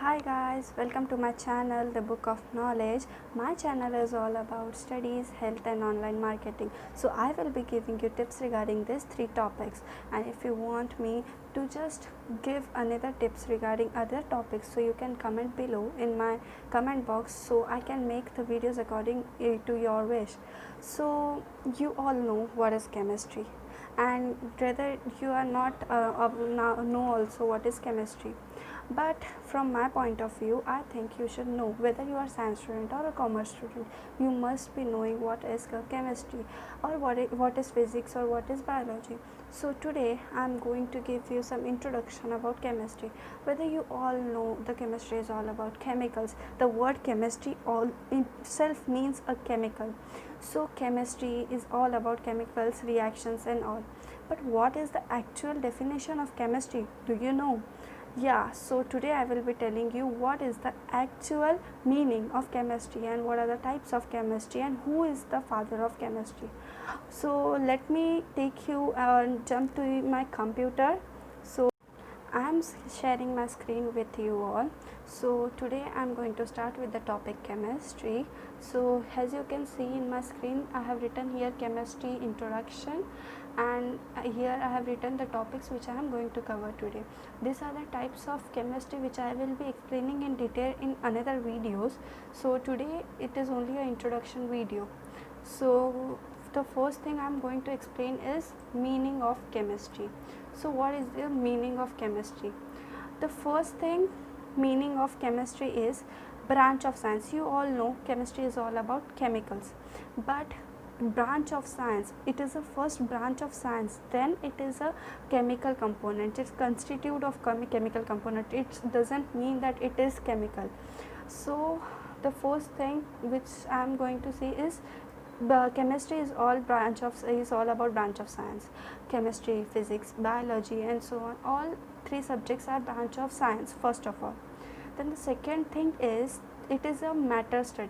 Hi guys, welcome to my channel The Book of Knowledge. My channel is all about studies, health and online marketing. So I will be giving you tips regarding these three topics, and if you want me to just give another tips regarding other topics, so you can comment below in my comment box so I can make the videos according to your wish. So you all know what is chemistry, and whether you are not know also what is chemistry, but from my point of view I think you should know. Whether you are science student or a commerce student, you must be knowing what is chemistry, or what is physics, or what is biology. So today I am going to give you some introduction about chemistry. Whether you all know, the chemistry is all about chemicals. The word chemistry all itself means a chemical. So chemistry is all about chemicals, reactions and all. But what is the actual definition of chemistry? Do you know? Yeah, so today I will be telling you what is the actual meaning of chemistry, and what are the types of chemistry, and who is the father of chemistry. So let me take you and jump to my computer. So I am sharing my screen with you all. So today I am going to start with the topic chemistry. So as you can see in my screen, I have written here chemistry introduction, and here I have written the topics which I am going to cover today. These are the types of chemistry which I will be explaining in detail in another videos. So today it is only an introduction video. So the first thing I am going to explain is meaning of chemistry. So what is the meaning of chemistry? The first thing, meaning of chemistry is branch of science. You all know chemistry is all about chemicals, but branch of science, it is a first branch of science, then it is a chemical component. It's constitute of chemical component. It doesn't mean that it is chemical. So the first thing which I am going to say is the chemistry is all about branch of science. Chemistry, physics, biology and so on, all three subjects are branch of science first of all. Then the second thing is, it is a matter study.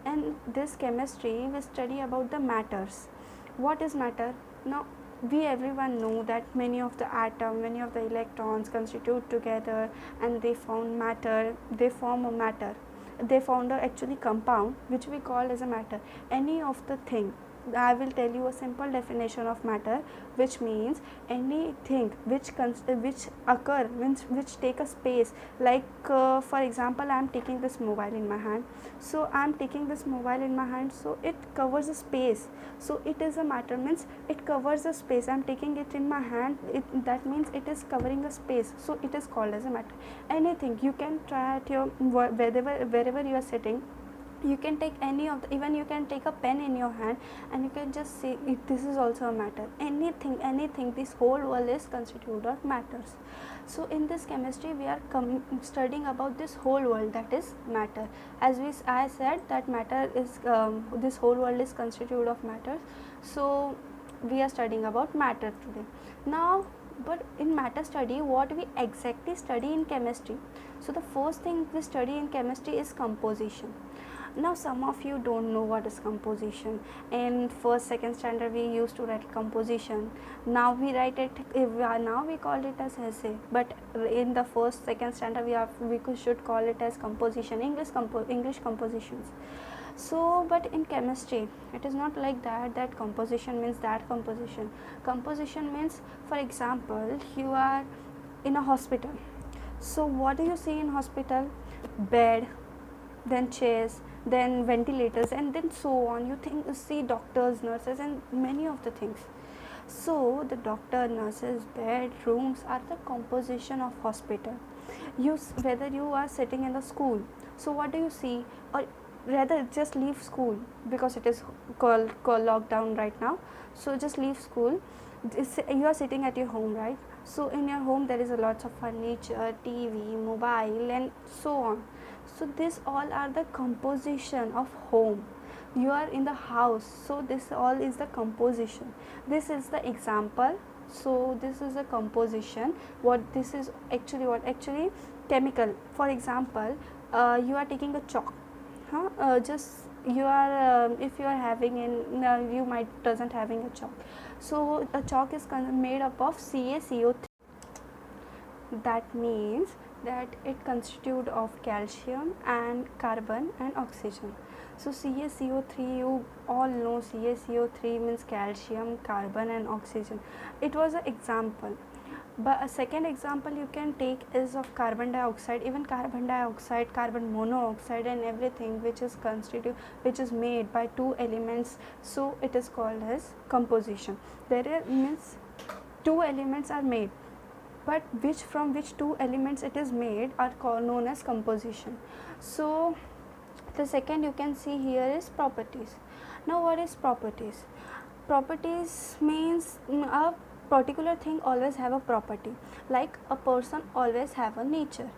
And this chemistry will study about the matters. What is matter? Now we everyone know that many of the atom, many of the electrons constitute together and they form matter, they form a matter. They found a actually compound which we call as a matter. Any of the thing, I will tell you a simple definition of matter, which means anything which occur, which take a space. Like for example, I am taking this mobile in my hand. So I am taking this mobile in my hand, so it covers a space. So it is a matter, means it covers a space. I am taking it in my hand, that means it is covering a space. So it is called as a matter. Anything you can try at your wherever you are sitting, you can take any of the, even you can take a pen in your hand and you can just say this is also a matter. Anything, this whole world is constituted of matters. So in this chemistry we are studying about this whole world, that is matter. I said that matter is this whole world is constituted of matter. So we are studying about matter today. Now, but in matter study, what we exactly study in chemistry? So the first thing we study in chemistry is composition. Now some of you don't know what is composition. In first second standard we used to write composition. Now we write it, now we call it as essay, but in the first second standard we should call it as composition, English compositions. So but in chemistry it is not like that composition means that composition. Composition means, for example, you are in a hospital. So what do you see in hospital? Bed, then chairs, then ventilators, and then so on. You see doctors, nurses and many of the things. So the doctor, nurses, bed, rooms are the composition of hospital. Whether you are sitting in the school, so what do you see? Or rather just leave school, because it is called lockdown right now. So just leave school. You are sitting at your home, right? So in your home there is a lots of furniture, TV, mobile and so on. So this all are the composition of home. You are in the house, so this all is the composition. This is the example. So this is a composition. What this is actually chemical. For example, you are taking a chalk, just you are if you are having in you might doesn't having a chalk. So a chalk is made up of CaCO3. That means that it constitutes of calcium and carbon and oxygen. So CaCO3, you all know CaCO3 means calcium, carbon and oxygen. It was an example. But a second example you can take is of carbon dioxide. Even carbon dioxide, carbon monoxide and everything which is made by two elements, so it is called as composition. Means two elements are made, but from which two elements it is made are known as composition. So the second you can see here is properties. Now what is properties? Properties means a particular thing always have a property, like a person always have a nature.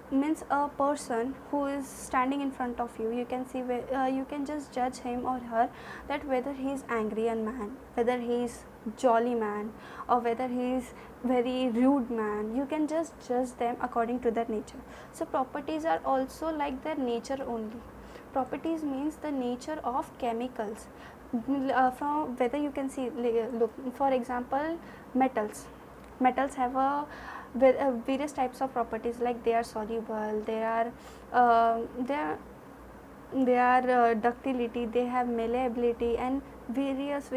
Means a person who is standing in front of you, you can see you can just judge him or her that whether he is angry and man, whether he is jolly man, or whether he is very rude man. You can just judge them according to their nature. So properties are also like their nature only. Properties means the nature of chemicals. From whether you can see, look, for example, metals have a various types of properties, like they are soluble, they are ductility, they have malleability and various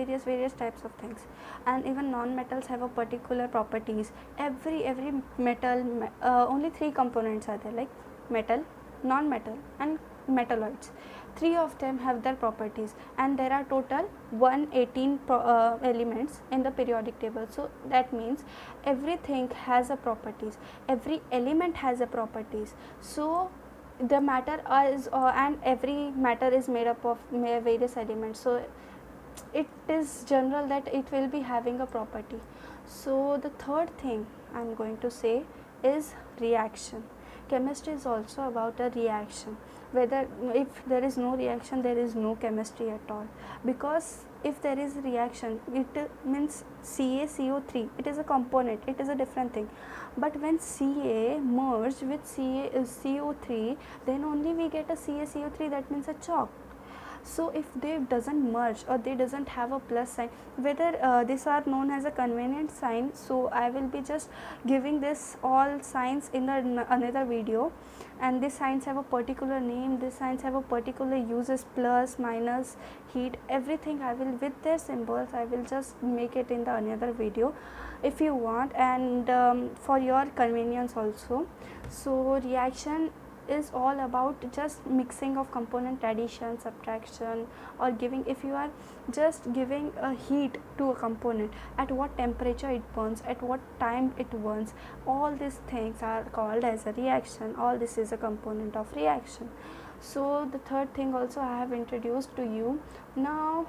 types of things. And even non-metals have a particular properties. Every metal, only three components are there, like metal, non-metal and metalloids. Three of them have their properties, and there are total 118 elements in the periodic table. So that means everything has a properties, every element has a properties. So the matter is and every matter is made up of various elements, so it is general that it will be having a property. So the third thing I am going to say is reaction. Chemistry is also about a reaction. Whether if there is no reaction, there is no chemistry at all, because if there is reaction, it means CaCO3, it is a component, it is a different thing. But when Ca merge with CO3, then only we get a CaCO3, that means a chalk. So if they doesn't merge or they doesn't have a plus sign, whether these are known as a convenient sign, so I will be just giving this all signs in another video. And these signs have a particular name, these signs have a particular uses, plus, minus, heat, everything I will, with their symbols, I will just make it in the another video if you want, and for your convenience also. So reaction is all about just mixing of component, addition, subtraction, or giving. If you are just giving a heat to a component, at what temperature it burns, at what time it burns, all these things are called as a reaction. All this is a component of reaction. So the third thing also I have introduced to you. Now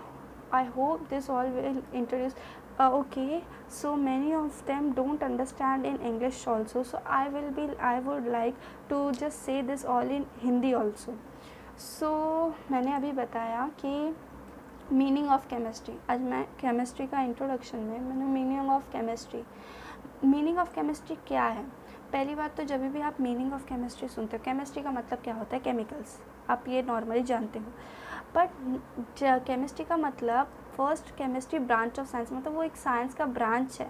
I hope this all will introduce. Okay, so many of them don't understand in English also, so I would like to just say this all in Hindi also. So मैंने अभी बताया कि meaning of chemistry, आज मैं chemistry का introduction में मैंने meaning of chemistry क्या है। पहली बात तो जब भी आप मीनिंग ऑफ केमिस्ट्री सुनते हो, केमिस्ट्री का मतलब क्या होता है, केमिकल्स, आप ये नॉर्मली जानते हो। बट केमिस्ट्री का मतलब first, chemistry branch of science, मतलब वो एक साइंस का ब्रांच है,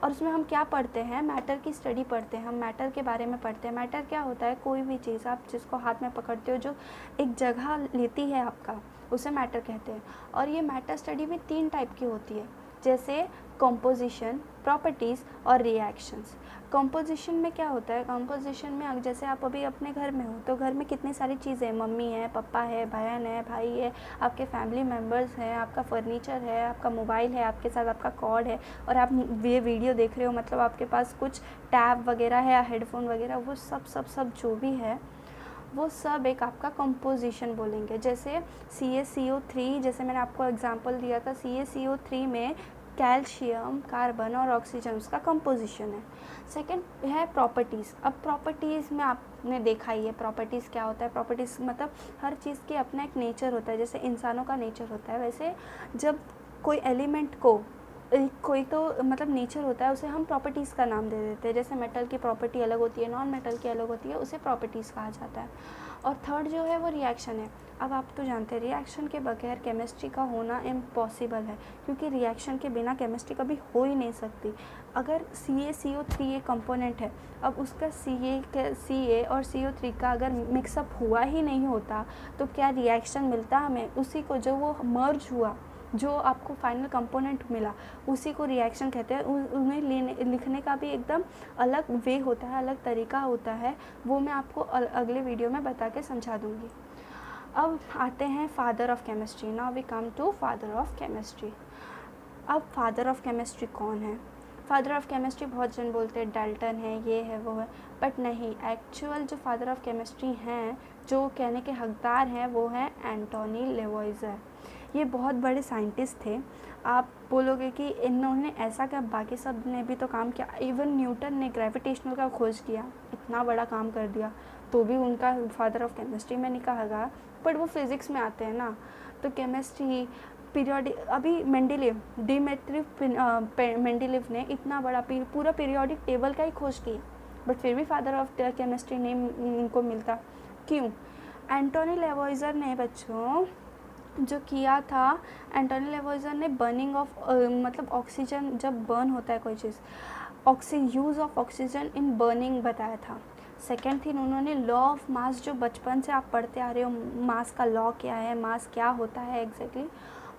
और उसमें हम क्या पढ़ते हैं, मैटर की स्टडी पढ़ते हैं, हम मैटर के बारे में पढ़ते हैं। मैटर क्या होता है, कोई भी चीज़ आप जिसको हाथ में पकड़ते हो, जो एक जगह लेती है आपका, उसे मैटर कहते हैं। और ये मैटर स्टडी भी तीन टाइप की होती है, जैसे कंपोजिशन, प्रॉपर्टीज़ और रिएक्शंस। कंपोजिशन में क्या होता है, कंपोजिशन में जैसे आप अभी अपने घर में हो, तो घर में कितनी सारी चीज़ें, मम्मी है, पापा है, बहन है, भाई है, आपके फैमिली मेम्बर्स हैं, आपका फर्नीचर है, आपका मोबाइल है, आपके साथ आपका कॉर्ड है, और आप ये वीडियो देख रहे हो, मतलब आपके पास कुछ टैब वगैरह है या हेडफोन वगैरह, वो सब जो भी है वो सब एक आपका कंपोजिशन बोलेंगे। जैसे CaCO3, जैसे मैंने आपको एग्जांपल दिया था, CaCO3 में कैल्शियम, कार्बन और ऑक्सीजन उसका कंपोजिशन है। सेकंड है प्रॉपर्टीज़। अब प्रॉपर्टीज़ में आपने देखा ही है प्रॉपर्टीज़ क्या होता है। प्रॉपर्टीज़ मतलब हर चीज़ की अपना एक नेचर होता है, जैसे इंसानों का नेचर होता है, वैसे जब कोई एलिमेंट को कोई तो मतलब नेचर होता है, उसे हम प्रॉपर्टीज़ का नाम दे देते हैं। जैसे मेटल की प्रॉपर्टी अलग होती है, नॉन मेटल की अलग होती है, उसे प्रॉपर्टीज़ कहा जाता है। और थर्ड जो है वो रिएक्शन है। अब आप तो जानते हैं रिएक्शन के बगैर केमिस्ट्री का होना इम्पॉसिबल है, क्योंकि रिएक्शन के बिना केमिस्ट्री कभी हो ही नहीं सकती। अगर CaCO3 एक कंपोनेंट है, अब उसका Ca और CO3 का अगर मिक्सअप हुआ ही नहीं होता तो क्या रिएक्शन मिलता हमें? उसी को जो वो मर्ज हुआ, जो आपको फाइनल कंपोनेंट मिला, उसी को रिएक्शन कहते हैं। उन्हें लिखने का भी एकदम अलग वे होता है, अलग तरीका होता है, वो मैं आपको अगले वीडियो में बता के समझा दूँगी। अब आते हैं father of chemistry. Now we come to father of chemistry. अब फादर ऑफ केमिस्ट्री कौन है? फादर ऑफ केमिस्ट्री बहुत जन बोलते हैं डाल्टन है, ये है, वो है, बट नहीं। एक्चुअल जो फादर ऑफ केमिस्ट्री हैं, जो कहने के हकदार हैं, वो हैं एंटोनी लेवॉइजर। ये बहुत बड़े साइंटिस्ट थे। आप बोलोगे कि इन्होंने ऐसा क्या, बाकी सब ने भी तो काम किया। इवन न्यूटन ने ग्रेविटेशनल का खोज किया, इतना बड़ा काम कर दिया, तो भी उनका फादर ऑफ केमिस्ट्री में नहीं कहा गया। बट वो फिज़िक्स में आते हैं ना, तो केमिस्ट्री पीरियोडिक, अभी मेंडेलीव, मेंडेलीव ने इतना बड़ा पूरा पीरियोडिक टेबल का ही खोज किया, बट फिर भी फादर ऑफ केमिस्ट्री नेम उनको मिलता। क्यों? एंटोनी लेवॉइजर ने बच्चों जो किया था, एंटोनी लेवॉइजर ने बर्निंग ऑफ मतलब ऑक्सीजन, जब बर्न होता है कोई चीज़, use of oxygen in burning बताया था। सेकेंड थिंग, उन्होंने लॉ ऑफ मास, जो बचपन से आप पढ़ते आ रहे हो, मास का लॉ क्या है, मास क्या होता है एग्जैक्टली,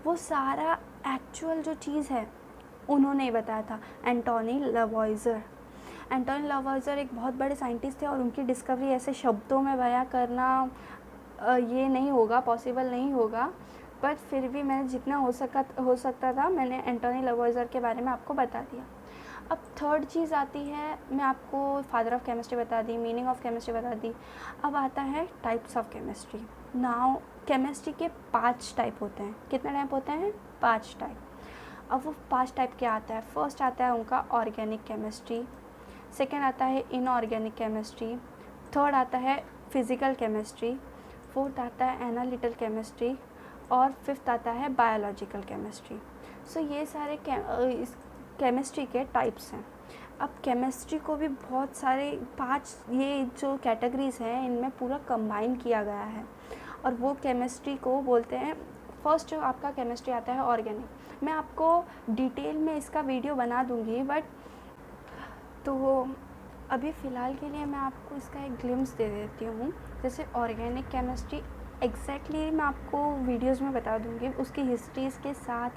वो सारा एक्चुअल जो चीज़ है उन्होंने बताया था, एंटोनी लेवॉइजर। एंटोनी लेवॉइजर एक बहुत बड़े साइंटिस्ट थे, और उनकी डिस्कवरी ऐसे शब्दों में बयां करना ये नहीं होगा, पॉसिबल नहीं होगा, बट फिर भी मैंने जितना हो सकता था मैंने एंटोनी लेवॉइजर के बारे में आपको बता दिया। अब थर्ड चीज़ आती है, मैं आपको फादर ऑफ केमिस्ट्री बता दी, मीनिंग ऑफ केमिस्ट्री बता दी। अब आता है types of chemistry. Now chemistry के 5 टाइप होते हैं। कितने टाइप होते हैं? 5 टाइप। अब वो 5 टाइप क्या आता है? फर्स्ट आता है उनका ऑर्गेनिक केमिस्ट्री, सेकेंड आता है इनऑर्गेनिक केमिस्ट्री, थर्ड आता है फिज़िकल केमिस्ट्री, फोर्थ आता है एनालिटिकल केमिस्ट्री, और फिफ्थ आता है बायोलॉजिकल केमिस्ट्री। सो ये सारे केमिस्ट्री के टाइप्स हैं। अब केमिस्ट्री को भी बहुत सारे 5 ये जो कैटेगरीज़ हैं, इनमें पूरा कंबाइन किया गया है, और वो केमिस्ट्री को बोलते हैं। फर्स्ट जो आपका केमिस्ट्री आता है ऑर्गेनिक, मैं आपको डिटेल में इसका वीडियो बना दूंगी, बट तो अभी फ़िलहाल के लिए मैं आपको इसका एक ग्लिम्स दे देती हूँ। जैसे ऑर्गेनिक केमिस्ट्री एग्जैक्टली मैं आपको वीडियोस में बता दूँगी, उसकी हिस्ट्रीज़ के साथ,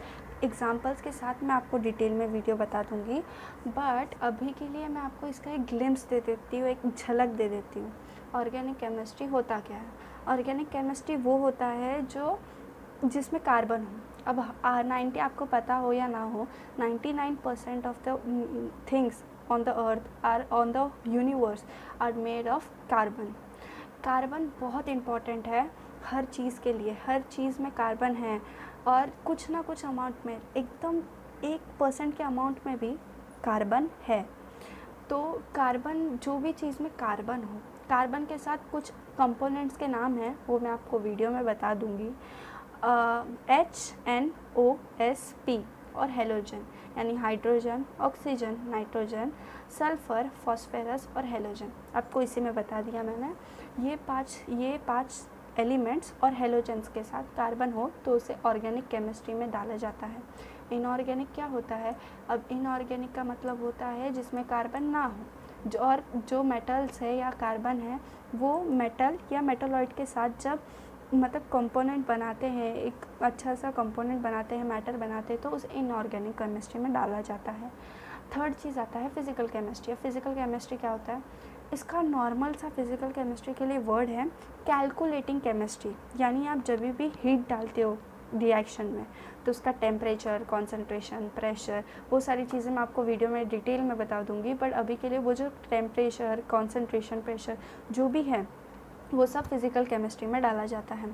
एग्जांपल्स के साथ मैं आपको डिटेल में वीडियो बता दूँगी, बट अभी के लिए मैं आपको इसका एक ग्लिम्स दे देती हूँ, एक झलक दे देती हूँ। ऑर्गेनिक केमिस्ट्री होता क्या है? ऑर्गेनिक केमिस्ट्री वो होता है जो जिसमें कार्बन हो। अब 90, आपको पता हो या ना हो, 99% of the things on the earth are on the universe are made of carbon। Carbon बहुत इम्पॉर्टेंट है हर चीज़ के लिए, हर चीज़ में कार्बन है, और कुछ ना कुछ अमाउंट में, एकदम 1% के अमाउंट में भी कार्बन है। तो कार्बन, जो भी चीज़ में कार्बन हो, कार्बन के साथ कुछ कंपोनेंट्स के नाम हैं, वो मैं आपको वीडियो में बता दूँगी। HNOSP और हेलोजन, यानी hydrogen, oxygen, nitrogen, sulphur, phosphorus और हेलोजन। आपको इसी में बता दिया मैंने। ये पांच एलिमेंट्स और हेलोजन्स के साथ कार्बन हो तो उसे ऑर्गेनिक केमिस्ट्री में डाला जाता है। इनऑर्गेनिक क्या होता है? अब इनऑर्गेनिक का मतलब होता है जिसमें कार्बन ना हो, और जो मेटल्स है या कार्बन है, वो मेटल या मेटलॉइड के साथ जब मतलब कंपोनेंट बनाते हैं, एक अच्छा सा कंपोनेंट बनाते हैं, मैटर बनाते हैं, तो उस इनऑर्गेनिक केमिस्ट्री में डाला जाता है। थर्ड चीज़ आता है फिज़िकल केमिस्ट्री। फिज़िकल केमिस्ट्री क्या होता है? इसका नॉर्मल सा फिज़िकल केमिस्ट्री के लिए वर्ड है कैलकुलेटिंग केमिस्ट्री, यानी आप जब भी हीट डालते हो रिएक्शन में तो उसका टेम्परेचर, कॉन्सेंट्रेशन, प्रेशर, वो सारी चीज़ें मैं आपको वीडियो में डिटेल में बता दूंगी, बट अभी के लिए वो जो टेम्परेचर, कॉन्सेंट्रेशन, प्रेशर जो भी है वो सब फिज़िकल केमिस्ट्री में डाला जाता है।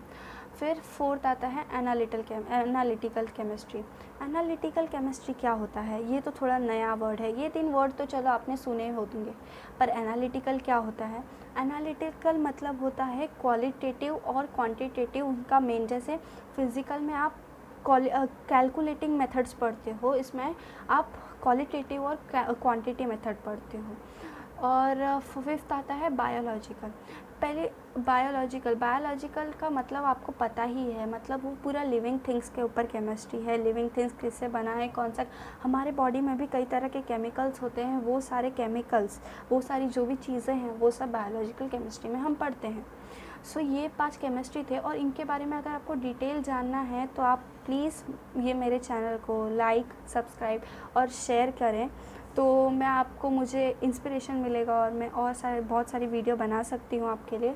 फिर फोर्थ आता है एनालिटिकल केमिस्ट्री। एनालिटिकल केमिस्ट्री क्या होता है? ये तो थोड़ा नया वर्ड है, ये 3 वर्ड तो चलो आपने सुने होंगे, पर एनालिटिकल क्या होता है? एनालिटिकल मतलब होता है क्वालिटेटिव और क्वांटिटेटिव, उनका मेन। जैसे फिज़िकल में आप कैलकुलेटिंग मेथड्स पढ़ते हो, इसमें आप क्वालिटेटिव और क्वांटिटी मेथड पढ़ते हो। और फिफ्थ आता है बायोलॉजिकल। पहले बायोलॉजिकल का मतलब आपको पता ही है, मतलब वो पूरा लिविंग थिंग्स के ऊपर केमिस्ट्री है। लिविंग थिंग्स किससे बना है, कौन सा, हमारे बॉडी में भी कई तरह के केमिकल्स होते हैं, वो सारे केमिकल्स, वो सारी जो भी चीज़ें हैं वो सब बायोलॉजिकल केमिस्ट्री में हम पढ़ते हैं। सो ये 5 केमिस्ट्री थे, और इनके बारे में अगर आपको डिटेल जानना है तो आप प्लीज़ ये मेरे चैनल को लाइक, सब्सक्राइब और शेयर करें, तो मैं आपको, मुझे इंस्पिरेशन मिलेगा और मैं और बहुत सारी वीडियो बना सकती हूँ आपके लिए।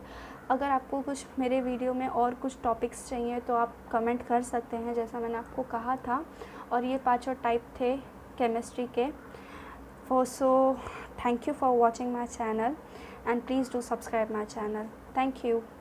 अगर आपको कुछ मेरे वीडियो में और कुछ टॉपिक्स चाहिए तो आप कमेंट कर सकते हैं, जैसा मैंने आपको कहा था। और ये 5 टाइप थे केमिस्ट्री के। So thank you for watching my channel, and please do subscribe my channel. Thank you.